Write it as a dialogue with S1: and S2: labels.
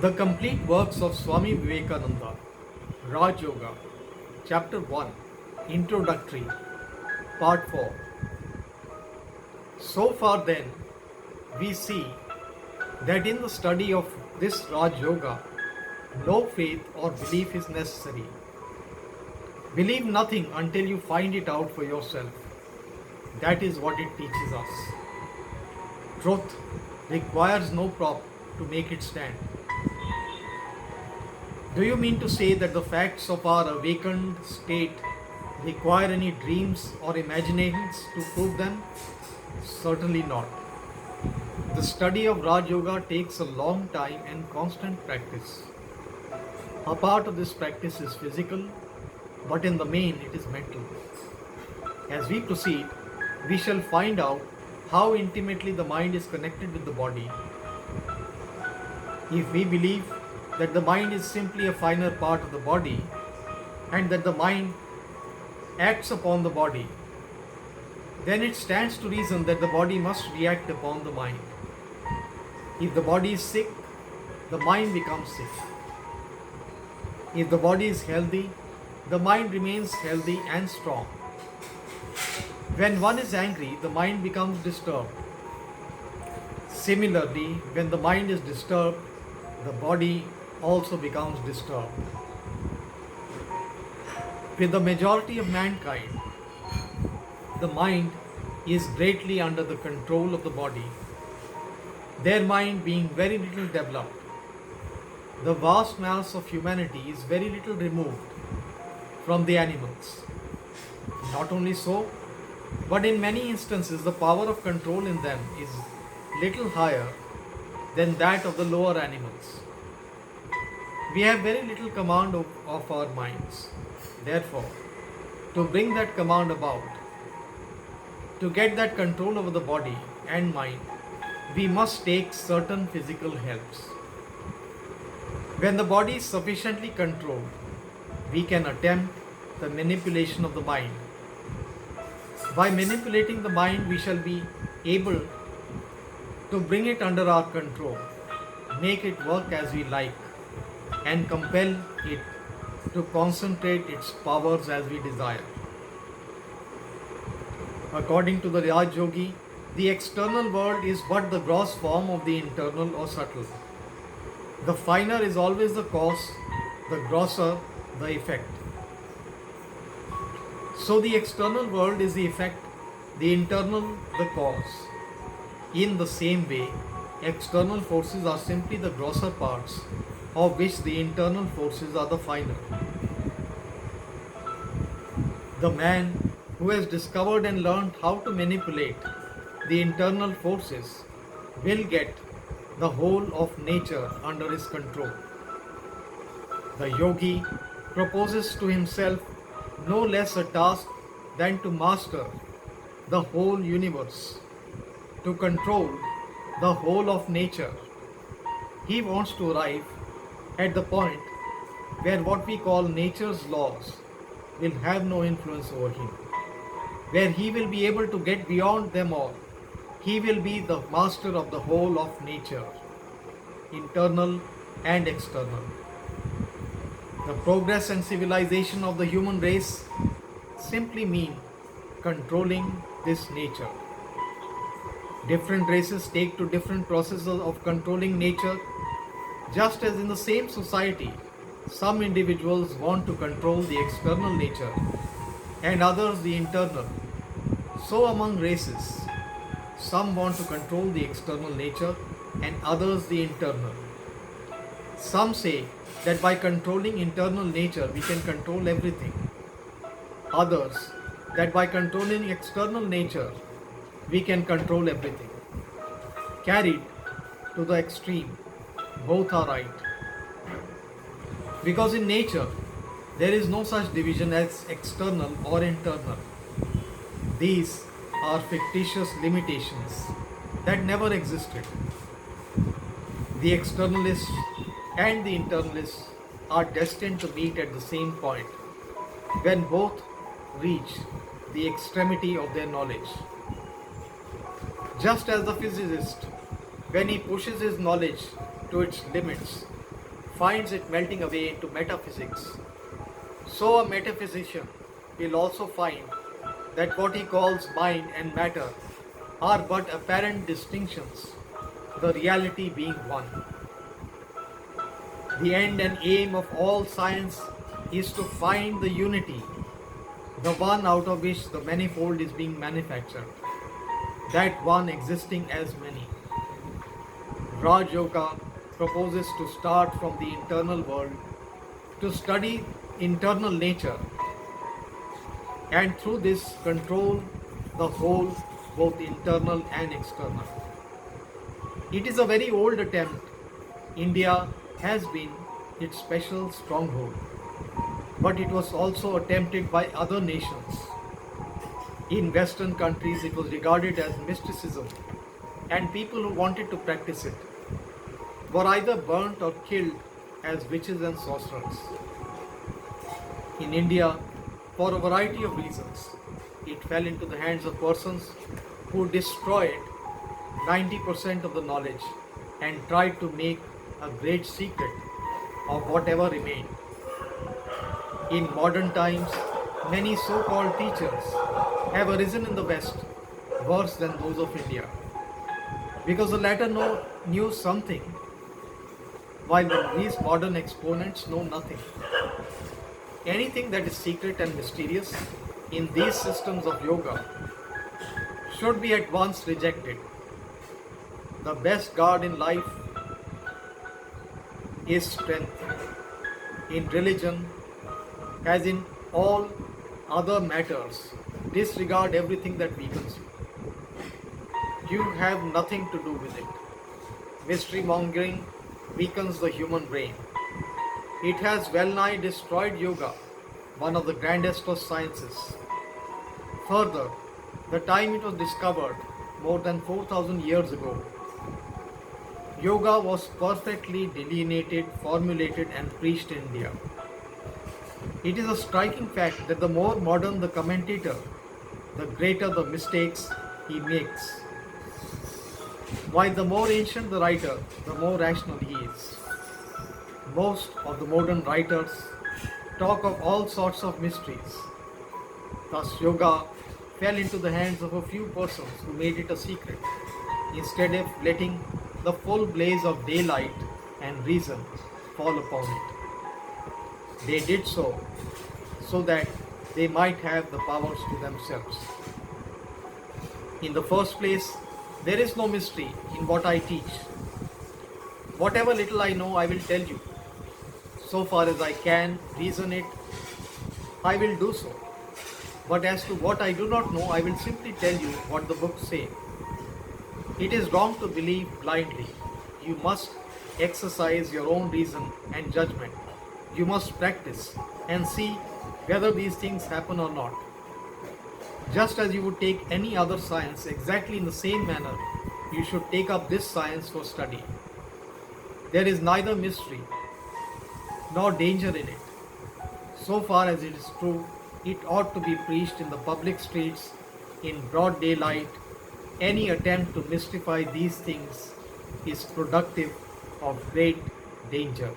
S1: The complete works of Swami Vivekananda, Raj Yoga, Chapter 1, Introductory, Part 4. So far, then, we see that in the study of this Raj Yoga, no faith or belief is necessary. Believe nothing until you find it out for yourself. That is what it teaches us. Truth requires no prop to make it stand. Do you mean to say that the facts of our awakened state require any dreams or imaginations to prove them? Certainly not. The study of Raj Yoga takes a long time and constant practice. A part of this practice is physical, but in the main it is mental. As we proceed, we shall find out how intimately the mind is connected with the body. If we believe that the mind is simply a finer part of the body and that the mind acts upon the body, then it stands to reason that the body must react upon the mind. If the body is sick, the mind becomes sick. If the body is healthy, the mind remains healthy and strong. When one is angry, the mind becomes disturbed. Similarly, when the mind is disturbed, the body also becomes disturbed. With the majority of mankind, the mind is greatly under the control of the body, their mind being very little developed. The vast mass of humanity is very little removed from the animals. Not only so, but in many instances the power of control in them is little higher than that of the lower animals. We have very little command of our minds. Therefore, to bring that command about, to get that control over the body and mind, we must take certain physical helps. When the body is sufficiently controlled, we can attempt the manipulation of the mind. By manipulating the mind, we shall be able to bring it under our control, make it work as we like, and compel it to concentrate its powers as we desire. According to the Raj Yogi, the external world is but the gross form of the internal or subtle. The finer is always the cause, the grosser the effect. So the external world is the effect, the internal the cause. In the same way, external forces are simply the grosser parts, of which the internal forces are the finer. The man who has discovered and learned how to manipulate the internal forces will get the whole of nature under his control. The yogi proposes to himself no less a task than to master the whole universe, to control the whole of nature. He wants to arrive at the point where what we call nature's laws will have no influence over him, where he will be able to get beyond them all. He will be the master of the whole of nature, internal and external. The progress and civilization of the human race simply mean controlling this nature. Different races take to different processes of controlling nature, just as in the same society, some individuals want to control the external nature and others the internal. So among races, some want to control the external nature and others the internal. Some say that by controlling internal nature we can control everything. Others that by controlling external nature we can control everything. Carried to the extreme, both are right. Because in nature there is no such division as external or internal. These are fictitious limitations that never existed. The externalists and the internalists are destined to meet at the same point when both reach the extremity of their knowledge. Just as the physicist, when he pushes his knowledge to its limits, finds it melting away into metaphysics, so a metaphysician will also find that what he calls mind and matter are but apparent distinctions, the reality being one. The end and aim of all science is to find the unity, the one out of which the manifold is being manufactured, that one existing as many. Raj Yoga proposes to start from the internal world, to study internal nature, and through this control the whole, both internal and external. It is a very old attempt. India has been its special stronghold, but it was also attempted by other nations. In Western countries, it was regarded as mysticism, and people who wanted to practice it were either burnt or killed as witches and sorcerers. In India, for a variety of reasons, it fell into the hands of persons who destroyed 90% of the knowledge and tried to make a great secret of whatever remained. In modern times, many so-called teachers have arisen in the West worse than those of India, because the latter knew something while these modern exponents know nothing. Anything that is secret and mysterious in these systems of yoga should be at once rejected. The best guard in life is strength. In religion, as in all other matters, disregard everything that weakens you. You have nothing to do with it. Mystery mongering weakens the human brain. It has well nigh destroyed yoga, one of the grandest of sciences. Further, the time it was discovered, more than 4,000 years ago, yoga was perfectly delineated, formulated, and preached in India. It is a striking fact that the more modern the commentator, the greater the mistakes he makes. While the more ancient the writer, the more rational he is. Most of the modern writers talk of all sorts of mysteries. Thus, yoga fell into the hands of a few persons who made it a secret, instead of letting the full blaze of daylight and reason fall upon it. They did so that they might have the powers to themselves. In the first place, there is no mystery in what I teach. Whatever little I know, I will tell you. So far as I can reason it, I will do so. But as to what I do not know, I will simply tell you what the books say. It is wrong to believe blindly. You must exercise your own reason and judgment. You must practice and see whether these things happen or not. Just as you would take any other science exactly in the same manner, you should take up this science for study. There is neither mystery nor danger in it. So far as it is true, it ought to be preached in the public streets in broad daylight. Any attempt to mystify these things is productive of great danger.